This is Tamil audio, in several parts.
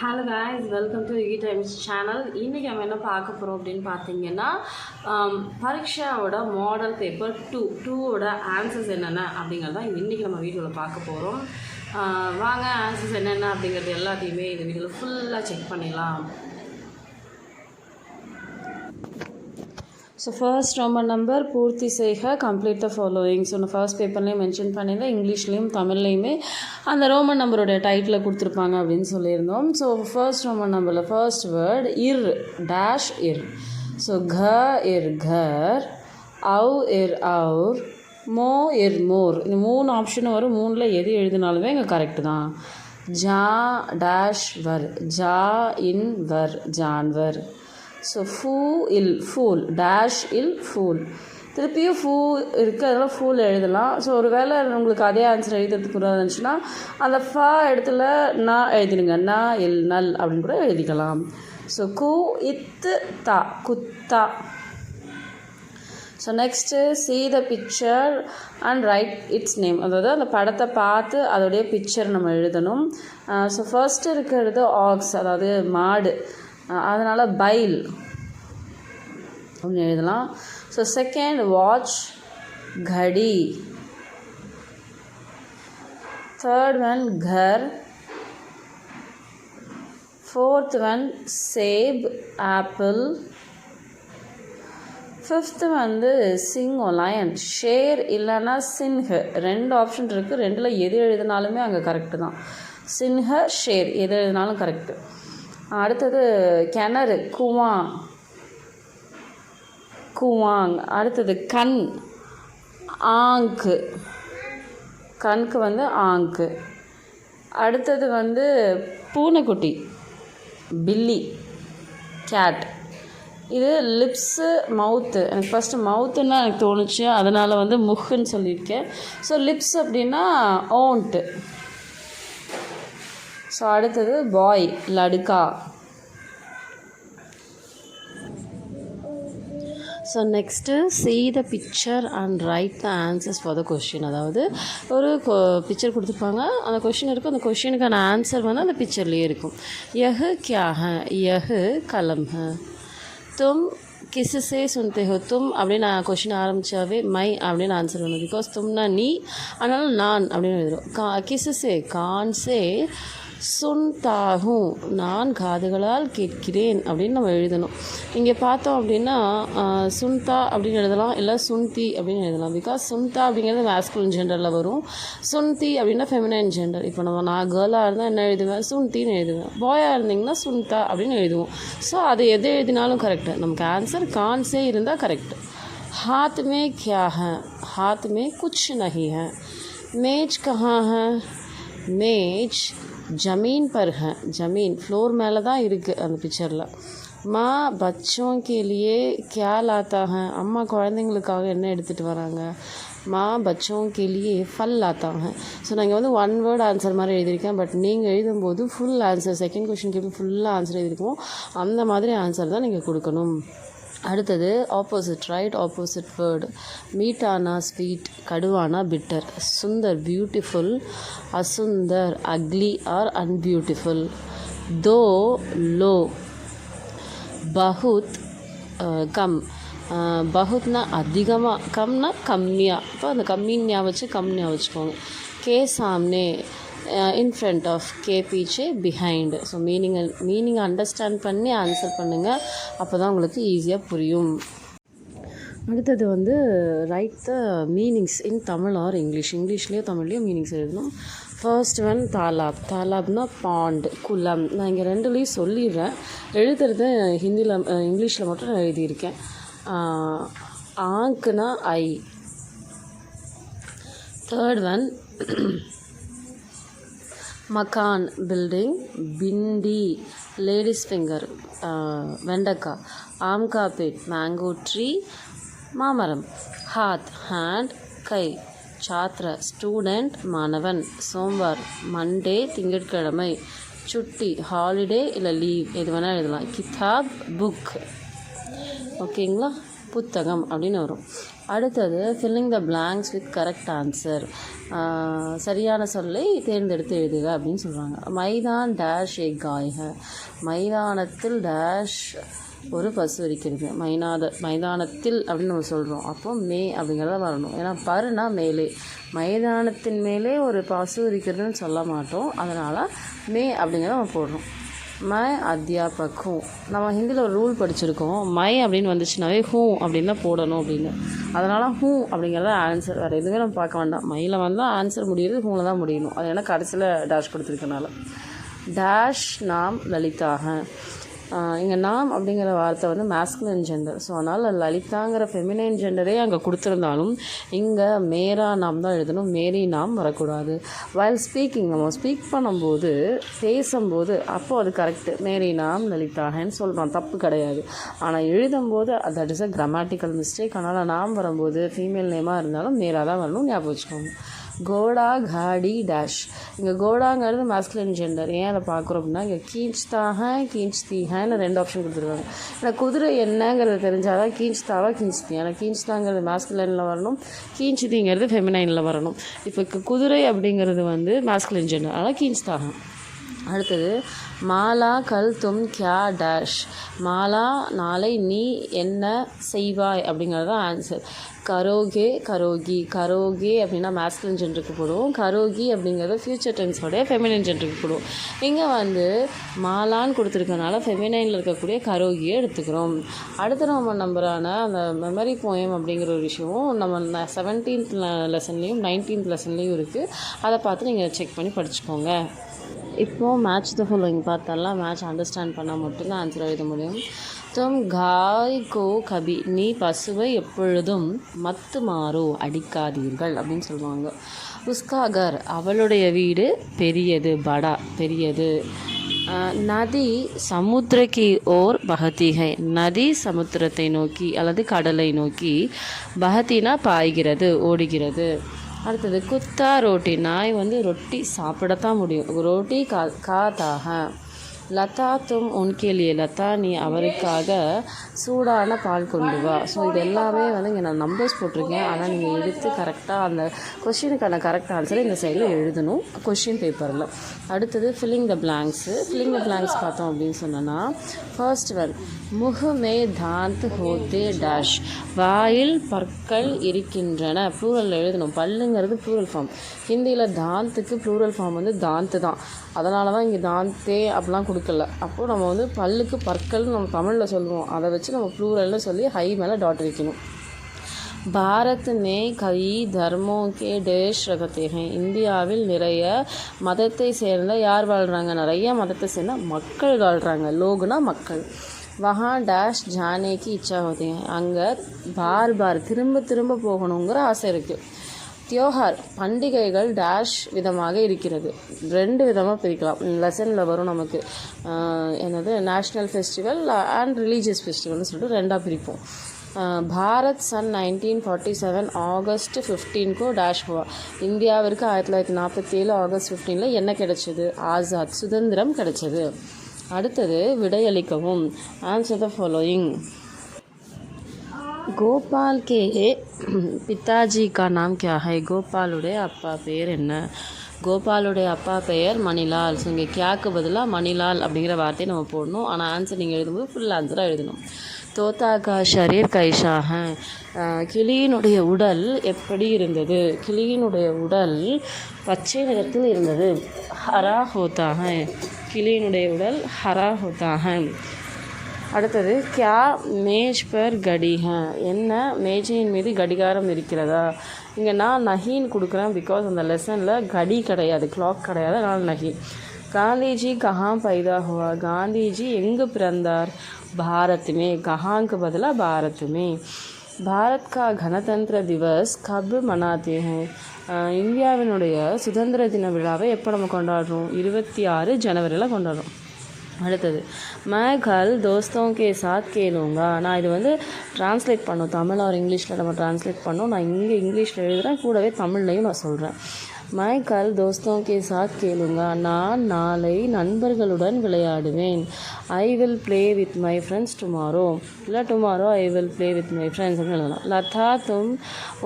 Hello guys, welcome to E times channel. இன்றைக்கி நம்ம என்ன பார்க்க போகிறோம் அப்படின்னு பார்த்தீங்கன்னா, பரீட்சாவோட மாடல் பேப்பர் டூவோட ஆன்சர்ஸ் என்னென்ன அப்படிங்கிறத இன்றைக்கி நம்ம வீடியோவில் பார்க்க போகிறோம். வாங்க ஆன்சர்ஸ் என்னென்ன அப்படிங்கிறது எல்லாத்தையுமே இந்த வீடியோவில் ஃபுல்லாக செக் பண்ணிடலாம். ஸோ ஃபர்ஸ்ட் ரோமன் நம்பர் பூர்த்தி செய்க, கம்ப்ளீட் த ஃபாலோயிங். ஸோ நான் ஃபர்ஸ்ட் பேப்பர்லேயும் மென்ஷன் பண்ணியிருந்தேன், இங்கிலீஷ்லேயும் தமிழ்லேயுமே அந்த ரோமன் நம்பரோட டைட்டில் கொடுத்துருப்பாங்க அப்படின்னு சொல்லியிருந்தோம். ஸோ ஃபர்ஸ்ட் ரோமன் நம்பரில் ஃபர்ஸ்ட் வேர்ட் இர் டேஷ் இர். ஸோ घ இர் घर, அவு இர் அவுர், மோ இர் மோர். இந்த மூணு ஆப்ஷனும் வரும். மூணில் எது எழுதினாலுமே இங்கே கரெக்டு தான். ஜா டேஷ் வர், ஜா இன் வர் ஜான்வர். ஸோ ஃபூ இல் ஃபூல், டேஷ் இல் ஃபூல். திருப்பியும் ஃபூ இருக்குது, அதெல்லாம் ஃபூல் எழுதலாம். ஸோ ஒரு வேளை உங்களுக்கு அதே ஆன்சர் எழுதுறதுக்கு இருந்துச்சுன்னா அந்த ஃபா இடத்துல நான் எழுதிடுங்க, நா இல் நல் அப்படின்னு கூட எழுதிக்கலாம். ஸோ கு இத்து தா, குத்தா. So next see the picture and write its name. அதாவது அந்த படத்தை பார்த்து அதோடைய பிக்சர் நம்ம எழுதணும். ஸோ ஃபர்ஸ்ட்டு இருக்கிறது ஆக்ஸ், அதாவது மாடு, அதனால் பைல் அப்படின்னு எழுதலாம். ஸோ செகண்ட் வாட்ச், घड़ी. தேர்ட் ஒன் घर. ஃபோர்த் ஒன் சேப், ஆப்பிள். ஃபிஃப்த்து வந்து சிங், லயன். ஷேர் இல்லைன்னா சின்ஹ, ரெண்டு ஆப்ஷன் இருக்குது. ரெண்டில் எது எழுதினாலுமே அங்கே கரெக்டு தான். சின்ஹ, ஷேர் எது எழுதினாலும் கரெக்டு. அடுத்தது கிணறு, குவாங், குவாங். அடுத்தது கண், ஆங்கு, கண்க்கு வந்து ஆங்கு. அடுத்தது வந்து பூனைக்குட்டி, பில்லி, கேட். இது லிப்ஸு, மவுத்து. எனக்கு ஃபஸ்ட்டு மவுத்துன்னா எனக்கு தோணுச்சு, அதனால் வந்து முஹ்ன்னு சொல்லியிருக்கேன். ஸோ லிப்ஸ் அப்படின்னா ஓன்ட்டு. ஸோ அடுத்தது பாய், லடுக்கா. So next see the picture and write the answers for the question. அதாவது ஒரு பிக்சர் கொடுத்துருப்பாங்க, அந்த கொஷின் இருக்கும், அந்த கொஷினுக்கான ஆன்சர் வந்து அந்த பிக்சர்லேயே இருக்கும். யஹ் கியா ஹை, யஹ் கலம் ஹை. தும் கிஸ்ஸே சுன்தே ஹோ. தும் அப்படின்னு நான் கொஷின் ஆரம்பித்தாவே மை அப்படின்னு ஆன்சர் வரும். பிகாஸ் தும்னா நீ, அதனால நான் அப்படின்னு எழுதுறோம். கிஸ்ஸே, கான்சே சுன்தாகும், நான் காதுகளால் கேட்கிறேன் அப்படின்னு நம்ம எழுதணும். இங்கே பார்த்தோம் அப்படின்னா சுன்தா அப்படின்னு எழுதலாம், இல்லை சுன்தி அப்படின்னு எழுதலாம். பிகாஸ் சுன்தா அப்படிங்கிறது மேஸ்குலின் ஜெண்டரில் வரும், சுன்தி அப்படின்னா ஃபெமினைன் ஜெண்டர். இப்போ நான் கேர்ளாக இருந்தால் என்ன எழுதுவேன், சுன்தின்னு எழுதுவேன். பாயாக இருந்திங்கன்னா சுன்தா அப்படின்னு எழுதுவோம். ஸோ அது எது எழுதினாலும் கரெக்டு. நமக்கு ஆன்சர் கான்ஸே இருந்தால் கரெக்டு. हाथ में क्या है, हाथ में कुछ नहीं है. मेज कहाँ है, मेज ஜமீன் पर है. ஜமீன் ஃப்ளோர் மேலே தான் இருக்குது அந்த பிக்சரில். மா பச்சோं के लिए क्या लाता है. அம்மா குழந்தைங்களுக்காக என்ன எடுத்துகிட்டு வராங்க. மா பச்சோं के लिए फल लाता है. ஸோ நான் இங்கே வந்து ஒன் வேர்ட் ஆன்சர் மாதிரி எழுதியிருக்கேன். பட் நீங்கள் எழுதும்போது ஃபுல் ஆன்சர், செகண்ட் கொஷினுக்கு எப்படி ஃபுல்லாக ஆன்சர் எழுதியிருக்கோம் அந்த மாதிரி ஆன்சர் தான் நீங்கள் கொடுக்கணும். அடுத்தது ஆப்போசிட், ரைட் ஆப்போசிட் வேர்டு. மீட்டானா ஸ்வீட், கடுவானா பிட்டர். சுந்தர் பியூட்டிஃபுல், அசுந்தர் அக்லி ஆர் அன்பியூட்டிஃபுல். தோ லோ, பஹுத் கம். பஹுத்னா அதிகமாக, கம்னா கம்மியாக. இப்போ அந்த கம்மின்னு ஞாபகம் வச்சு கம்மியாக வச்சுக்கோங்க. கே சாம்னே, in front of, கே பீச்சே, behind. ஸோ மீனிங் அண்டர்ஸ்டாண்ட் பண்ணி ஆன்சர் பண்ணுங்கள், அப்போ தான் உங்களுக்கு ஈஸியாக புரியும். அடுத்தது வந்து write the meanings in Tamil or English. இங்கிலீஷ்லேயோ தமிழ்லேயும் மீனிங்ஸ் எழுதணும். ஃபர்ஸ்ட் ஒன் தாலாப். தாலாப்னா பாண்ட், குளம். நான் இங்கே ரெண்டுலேயும் சொல்லிடுறேன், எழுதுறது ஹிந்தியில் இங்கிலீஷில் மட்டும் நான் எழுதியிருக்கேன். ஆங்க்னா ஐ. தேர்ட் ஒன் மக்கான், பில்டிங். பிண்டி, லேடிஸ் ஃபிங்கர், வெண்டைக்காய். ஆம்கா பேட், மேங்கோ ட்ரீ, மாமரம். ஹாத், ஹேண்ட், கை. சாத்ர, ஸ்டூடெண்ட், மாணவன். சோம்வார், மண்டே, திங்கட்கிழமை. சுட்டி, ஹாலிடே இல்லை லீவ், எது வேணால் எழுதலாம். கிதாப், புக். ஓகேங்களா? புத்தகம் அப்படின்னு வரும். அடுத்தது filling the blanks with correct answer, சரியான சொல்லை தேர்ந்தெடுத்து எழுதுக அப்படின்னு சொல்கிறாங்க. மைதான் டேஷ் ஏ காய்க, மைதானத்தில் டேஷ் ஒரு பசு இருக்கிறது. மைதானத்தில் அப்படின்னு நம்ம சொல்கிறோம். அப்போ மே அப்படிங்கிறத வரணும். ஏன்னா பருனா மேலே, மைதானத்தின் மேலே ஒரு பசு இருக்கிறதுன்னு சொல்ல மாட்டோம். அதனால் மே அப்படிங்கிறத நம்ம போடுறோம். மை அத்தியாபக் ஹூ, நம்ம ஹிந்தியில் ஒரு ரூல் படிச்சிருக்கோம், மை அப்படின்னு வந்துச்சுனாவே ஹூ அப்படின்னு தான் போடணும் அப்படின்னு. அதனால் ஹூ அப்படிங்கிறத ஆன்சர், வேறு எதுவுமே நம்ம பார்க்க வேண்டாம். மையில் வந்தால் ஆன்சர் முடியுது, ஹூவில் தான் முடியணும். அது ஏன்னா கடைசியில் டேஷ் கொடுத்துருக்கனால. டேஷ் நாம் லலிதாக, இங்கே நாம் அப்படிங்கிற வார்த்தை வந்து மேஸ்குலின் ஜெண்டர். ஸோ அதனால் லலிதாங்கிற ஃபெமினைன் ஜெண்டரே அங்கே கொடுத்துருந்தாலும் இங்கே மேரா நாம் தான் எழுதணும், மேரி நாம் வரக்கூடாது. வைல் ஸ்பீக்கிங், நம்ம ஸ்பீக் பண்ணும்போது பேசும்போது அப்போது அது கரெக்டு, மேரி நாம் லலிதாகன்னு சொல்கிறோம், தப்பு கிடையாது. ஆனால் எழுதும்போது that is a grammatical mistake. அதனால் நாம் வரும்போது ஃபீமேல் நேமாக இருந்தாலும் மேரா தான் வரணும், ஞாபகம் வச்சுக்கோங்க. கோடா காடி டேஷ், இங்கே கோடாங்கிறது மேஸ்குலின் ஜெண்டர். ஏன் அதை பார்க்குறோம் அப்படின்னா இங்கே கீஞ்ச்தாக கீஞ்ச்தீகன்னு 2 ஆப்ஷன் கொடுத்துருக்காங்க. ஏன்னா குதிரை என்னங்கிறது தெரிஞ்சால் தான் கீஞ்ச்தாவா கீஞ்ச்தி. ஏன்னா கீஞ்ச்தாங்கிறது மேஸ்குலினில் வரணும், கீஞ்ச்திங்கிறது ஃபெமினைனில் வரணும். இப்போ குதிரை அப்படிங்கிறது வந்து மேஸ்குலின் ஜெண்டர், அதனால் கீஞ்ச்தாக. அடுத்தது மாலா கல் தும் கியா டேஷ், மாலா நாளை நீ என்ன செய்வாய் அப்படிங்கிறது தான் ஆன்சர். கரோகே கரோகி, கரோகே அப்படின்னா மேஸ்குலின் ஜெண்டருக்கு போடுவோம், கரோகி அப்படிங்கிறது ஃப்யூச்சர் டென்ஸோடைய ஃபெமினைன் ஜெண்டருக்கு போடுவோம். இங்கே வந்து மாலான்னு கொடுத்துருக்கனால ஃபெமினைனில் இருக்கக்கூடிய கரோகியை எடுத்துக்கிறோம். அடுத்த நம்ம நம்பரான அந்த மெமரி போயம் அப்படிங்கிற ஒரு விஷயம் நம்ம 17th லெசன்லேயும் 19th லெசன்லேயும் இருக்குது. அதை பார்த்து நீங்கள் செக் பண்ணி படிச்சுக்கோங்க. இப்போது மேட்ச் த ஃபாலோயிங் பார்த்தாலாம், மேட்ச் அண்டர்ஸ்டாண்ட் பண்ணால் மட்டும்தான் ஆன்சர் எழுத முடியும். தும் காய் கோ கபி, நீ பசுவை எப்பொழுதும் மத்து மாறோ அடிக்காதீர்கள் அப்படின்னு சொல்லுவாங்க. உஸ்கா கர், அவளுடைய வீடு பெரியது, படா பெரியது. நதி சமுத்திரக்கி ஓர் பகதிகை, நதி சமுத்திரத்தை நோக்கி அல்லது கடலை நோக்கி, பகத்தினா பாய்கிறது, ஓடுகிறது. அடுத்தது குத்தா ரோட்டி, நாய் வந்து ரொட்டி சாப்பிடத்தான் முடியும், ரோட்டி காத்தாக. லதா தும் உன்கேலியே, லதா நீ அவருக்காக சூடான பால் கொண்டு வா. ஸோ இது எல்லாமே வந்து இங்கே நான் நம்பர்ஸ் போட்டிருக்கேன். ஆனால் நீங்கள் எடுத்து கரெக்டாக அந்த கொஷினுக்கான கரெக்ட் ஆன்சரை இந்த சைடில் எழுதணும் கொஷின் பேப்பரில். அடுத்தது filling the blanks. Filling the blanks பார்த்தோம் அப்படின்னு சொன்னோன்னா ஃபர்ஸ்ட் ஒன், முகமே தாந்த் ஹோத்தே டேஷ், வாயில் பற்கள் இருக்கின்றன. ப்ளூரல் எழுதணும், பல்லுங்கிறது ப்ளூரல் ஃபார்ம். ஹிந்தியில் தாந்துக்கு ப்ளூரல் ஃபார்ம் வந்து தாந்து தான். அதனால தான் இங்கே தாந்தே அப்படிலாம் கொடுக்கல. அப்போது நம்ம வந்து பல்லுக்கு பற்கள்னு நம்ம தமிழில் சொல்லுவோம், அதை வச்சு நம்ம ப்ளூரல்னு சொல்லி ஹை மேலே டாட் வைக்கணும். பாரத் மே கை தர்மோ கே டேஷ் ரகத்தே ஹை, இந்தியாவில் நிறைய மதத்தை சேர்ந்த யார் வாழ்கிறாங்க, நிறைய மதத்தை சேர்ந்த மக்கள் வாழ்கிறாங்க. லோகுனா மக்கள். வஹா டேஷ் ஜானேக்கு இச்சா ஹோதே ஹை, அங்கே பார் திரும்ப திரும்ப போகணுங்கிற ஆசை இருக்குது. தியோஹார் பண்டிகைகள் டேஷ் விதமாக இருக்கிறது, 2 விதமாக பிரிக்கலாம். லெசனில் வரும் நமக்கு என்னது நேஷ்னல் ஃபெஸ்டிவல் அண்ட் ரிலீஜியஸ் ஃபெஸ்டிவல்னு சொல்லிட்டு 2ஆக பிரிப்போம். பாரத் சன் 1947 ஆகஸ்ட் 15 டேஷ் ஹுவா, இந்தியாவிற்கு 1947 ஆகஸ்ட் 15 என்ன கிடைச்சது, ஆசாத் சுதந்திரம் கிடைச்சது. அடுத்தது விடையளிக்கவும். Answer the following. கோபால் கே பிதாஜி கா நாம் கியா ஹை, கோபாலுடைய அப்பா பெயர் என்ன, கோபாலுடைய அப்பா பெயர் மணிலால். ஸோ இங்கே கியாக்கு பதிலாக மணிலால் அப்படிங்கிற வார்த்தையை நம்ம போடணும். ஆனால் ஆன்சர் நீங்கள் எழுதும்போது ஃபுல் ஆன்சராக எழுதணும். தோதா கா ஷரீர் கைஷாக, கிளியினுடைய உடல் எப்படி இருந்தது, கிளியினுடைய உடல் பச்சை நிறத்தில் இருந்தது. ஹரா ஹோதாக, கிளியினுடைய உடல் ஹரா ஹோதாக. அடுத்தது கியா மேஜ் பர் கடி ஹை, என்ன மேஜையின் மீது கடிகாரம் இருக்கிறதா. இங்கே நான் நஹீன் கொடுக்குறேன், பிகாஸ் அந்த லெசனில் கடி கிடையாது, கிளாக் கிடையாது, அதனால் நஹீன். காந்திஜி கஹா பைதா ஹுவா, காந்திஜி எங்கு பிறந்தார், பாரத் மே, கஹாங்க்கு பதிலாக பாரத் மே. பாரத் கா கணதந்திர திவஸ் கப் மனாத்தே ஹை, இந்தியாவினுடைய சுதந்திர தின விழாவை எப்போ நம்ம கொண்டாடுறோம், 26 ஜனவரியில் கொண்டாடுறோம். அடுத்தது मैं कल दोस्तों के साथ खेलूँगा, நான் இது வந்து ட்ரான்ஸ்லேட் பண்ணோம், தமிழ் ஆர் இங்கிலீஷில் நம்ம ட்ரான்ஸ்லேட் பண்ணோம். நான் இங்கே இங்கிலீஷில் எழுதுகிறேன், கூடவே தமிழ்லையும் நான் சொல்கிறேன். मैं कल दोस्तों के साथ खेलूँगा. நான் நாளை நண்பர்களுடன் விளையாடுவேன். I will play with my friends tomorrow. இல்லை tomorrow I will play with my friends அப்படின்னு எழுதலாம். லதா तुम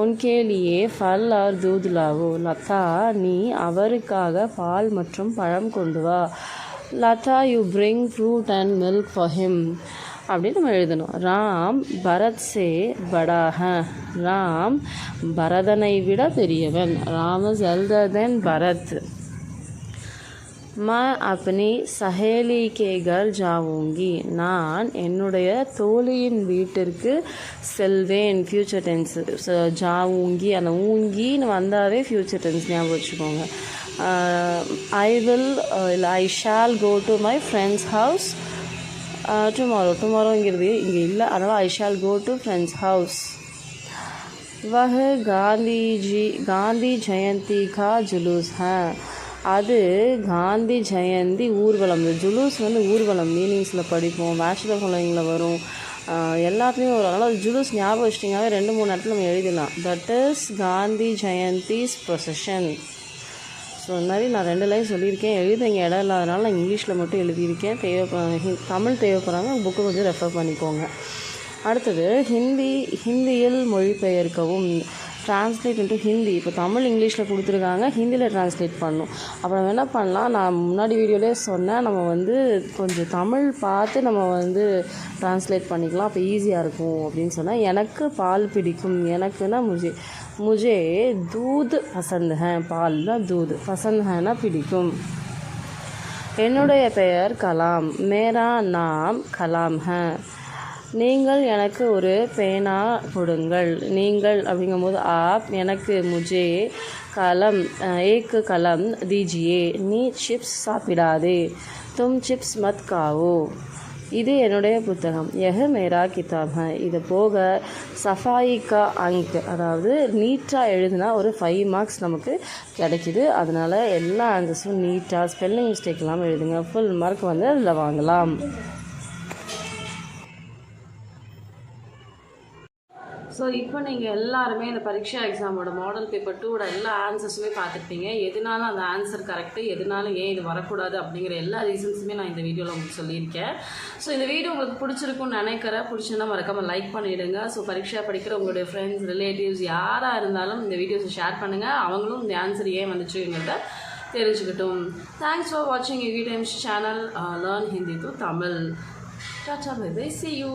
उनके लिए फल और दूध लाओ. லதா நீ அவருக்காக பால் மற்றும் பழம் கொண்டு வா. Latha you bring fruit and milk for him. அப்படின்னு நம்ம எழுதணும். ராம் பரத் சே படா ஹை. ராம் பரதனை விட பெரியவன். ராம் இஸ் எல்டர் தென் பரத். मैं अपनी सहेली के घर जाऊंगी. நான் என்னுடைய தோழியின் வீட்டிற்கு செல்வேன். Future tense. ஜாவுங்கி அந்த ஊங்கின்னு வந்தாவே ஃப்யூச்சர் டென்ஸ் ஞாபகம் வச்சுக்கோங்க. ஐ வில் இல்லை I shall go to my friends house டுமாரோங்கிறது இங்கே இல்லை, அதனால் I shall go to friends house. வஹ காந்தி ஜெயந்தி கா ஜுலூஸ் ஹை. அது காந்தி ஜெயந்தி ஊர்வலம். ஜுலூஸ் வந்து ஊர்வலம் மீனிங்ஸில் படிப்போம், பேச்சுலர் ஃபாலோயிங்கில் வரும், எல்லாத்துலேயும் வரும். அதனால் ஜுலூஸ் ஞாபகம் வச்சிட்டிங்கனாவே 2-3 இடத்துல நம்ம எழுதிடலாம். That is Gandhi Jayanthi's procession. So இந்த மாதிரி நான் 2 லைன் சொல்லியிருக்கேன். எழுத இங்கே இடம் இல்லாதனால நான் இங்கிலீஷில் மட்டும் எழுதியிருக்கேன். தமிழ் தேவைப்படுறாங்க புக்கு கொஞ்சம் ரெஃபர் பண்ணிக்கோங்க. அடுத்தது ஹிந்தியில் மொழிபெயர்க்கவும். Translate into Hindi. இப்போ தமிழ் இங்கிலீஷில் கொடுத்துருக்காங்க, ஹிந்தியில் ட்ரான்ஸ்லேட் பண்ணணும். அப்புறம் நம்ம என்ன பண்ணலாம், நான் முன்னாடி வீடியோவிலே சொன்னேன், நம்ம வந்து கொஞ்சம் தமிழ் பார்த்து நம்ம வந்து ட்ரான்ஸ்லேட் பண்ணிக்கலாம், அப்போ ஈஸியாக இருக்கும் அப்படின்னு சொன்னால். எனக்கு பால் பிடிக்கும். எனக்குன்னா मुझे दूध पसंद है. பால்னா दूध, पसंद हैனா பிடிக்கும். என்னுடைய பெயர் கலாம். மேரா நாம் கலாம் ஹை. நீங்கள் எனக்கு ஒரு பேனா கொடுங்கள். நீங்கள் அப்படிங்கும்போது ஆப், எனக்கு முஜே, கலம் ஏக் கலம் தீஜியே. நீ சிப்ஸ் சாப்பிடாதே. தும் சிப்ஸ் மத் காவோ. இது என்னுடைய புத்தகம். யஹ் மேரா கிதாப் ஹை. இது போக சஃபாயி கா அங்க், அதாவது நீட்டாக எழுதுனா ஒரு 5 மார்க்ஸ் நமக்கு கிடைக்கிது. அதனால் எல்லா ஆன்சர்ஸும் நீட்டாக ஸ்பெல்லிங் மிஸ்டேக் இல்லாமல் எழுதுங்க. ஃபுல் மார்க் வந்து அதில் வாங்கலாம். ஸோ இப்போ நீங்கள் எல்லாருமே இந்த பரீட்சா எக்ஸாமோட மாடல் பேப்பர் 2ஓட எல்லா ஆன்சர்ஸுமே பார்த்துருப்பீங்க. எதுனாலும் அந்த ஆன்சர் கரெக்டு, எதுனாலும் ஏன் இது வரக்கூடாது அப்படிங்கிற எல்லா ரீசன்ஸுமே நான் இந்த வீடியோவில் உங்களுக்கு சொல்லியிருக்கேன். ஸோ இந்த வீடியோ உங்களுக்கு பிடிச்சிருக்குன்னு நினைக்கிறேன். பிடிச்சிருந்தா மறக்காமல் லைக் பண்ணிவிடுங்க. ஸோ பரீட்சா படிக்கிற உங்களுடைய ஃப்ரெண்ட்ஸ், ரிலேட்டிவ்ஸ் யாராக இருந்தாலும் இந்த வீடியோஸை ஷேர் பண்ணுங்கள். அவங்களும் இந்த ஆன்சர் ஏன் வந்துச்சுங்கிறத தெரிஞ்சுக்கிட்டும். தேங்க்ஸ் ஃபார் வாட்சிங் UV times channel learn Hindi to Tamil. Tata bye bye, see you.